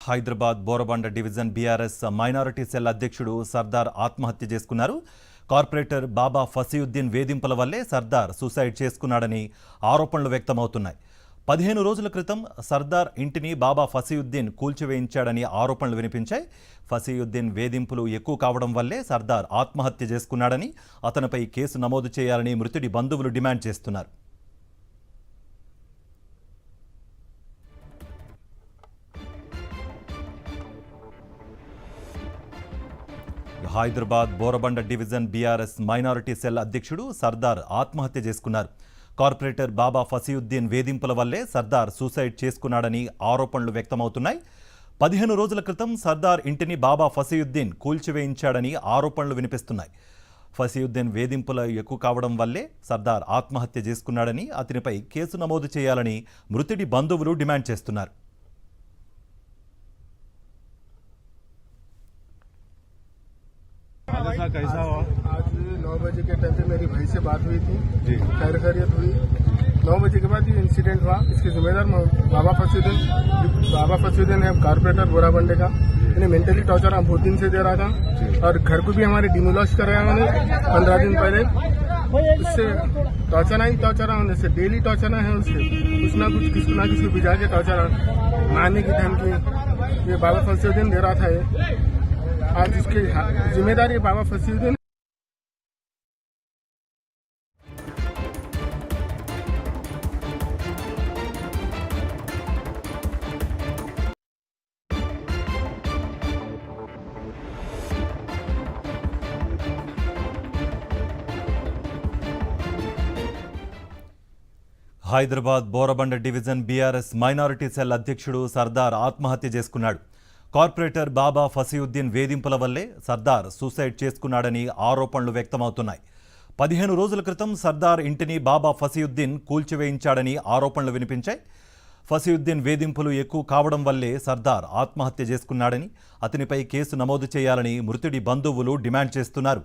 Hyderabad Borabanda division BRS minority cell అధ్యక్షుడు సర్దార్ ఆత్మహత్య చేసుకున్నారు. కార్పొరేటర్ బాబా ఫసీయుద్దీన్ వేధింపుల వల్లే సర్దార్ సూసైడ్ చేసుకున్నాడని ఆరోపణలు వ్యక్తమవుతున్నాయి. 15 రోజుల క్రితం సర్దార్ ఇంటిని బాబా ఫసీయుద్దీన్ కూల్చివేయించాడని ఆరోపణలు వినిపించాయి. ఫసీయుద్దీన్ వేధింపులు ఎక్కువ కావడం వల్లే సర్దార్ ఆత్మహత్య చేసుకున్నాడని, అతనిపై కేసు నమోదు చేయాలని మృతుడి బంధువులు డిమాండ్ చేస్తున్నారు. Hyderabad Borabanda division BRS minority cell అధ్యక్షుడు సర్దార్ ఆత్మహత్య చేసుకున్నారు. కార్పొరేటర్ బాబా ఫసీయుద్దీన్ వేధింపుల వల్లే సర్దార్ సూసైడ్ చేసుకున్నాడని ఆరోపణలు వ్యక్తమవుతున్నాయి. 15 రోజుల క్రితం సర్దార్ ఇంటిని బాబా ఫసీయుద్దీన్ కూల్చివేయించాడని ఆరోపణలు వినిపిస్తున్నాయి. ఫసీయుద్దీన్ వేధింపులు ఎక్కువ కావడం వల్లే సర్దార్ ఆత్మహత్య చేసుకున్నాడని, అతనిపై కేసు నమోదు చేయాలని మృతుడి బంధువులు డిమాండ్ చేస్తున్నారు. कैसा हुआ? आज 9 बजे के टाइम पे मेरी भाई से बात हुई थी जी, खैरियत हुई। 9 बजे के बाद ये इंसिडेंट हुआ। इसके जिम्मेदार बाबा फसुद्दीन है, कारपोरेटर बोराबंडे का। इन्हें मेंटली टॉर्चर हम बहुत दिन से दे रहा था और घर को भी हमारे डिमोलिश कराया उन्होंने 15 दिन पहले। उससे टॉर्चर होने से डेली टॉर्चर है, उससे कुछ ना कुछ किसी ना किसी भिजा के टॉर्चर मारने की धमकी ये बाबा फसुद्दीन दे रहा था। आज इसके जिम्मेदारी Baba Fasiuddin. Hyderabad Borabanda division BRS minority cell అధ్యక్షుడు సర్దార్ ఆత్మహత్య చేసుకున్నాడు. కార్పొరేటర్ బాబా ఫసీయుద్దీన్ వేధింపుల వల్లే సర్దార్ సూసైడ్ చేసుకున్నాడని ఆరోపణలు వ్యక్తమవుతున్నాయి. 15 రోజుల క్రితం సర్దార్ ఇంటిని బాబా ఫసీయుద్దీన్ కూల్చివేయించాడని ఆరోపణలు వినిపించాయి. ఫసీయుద్దీన్ వేధింపులు ఎక్కువ కావడం వల్లే సర్దార్ ఆత్మహత్య చేసుకున్నాడని, అతనిపై కేసు నమోదు చేయాలని మృతుడి బంధువులు డిమాండ్ చేస్తున్నారు.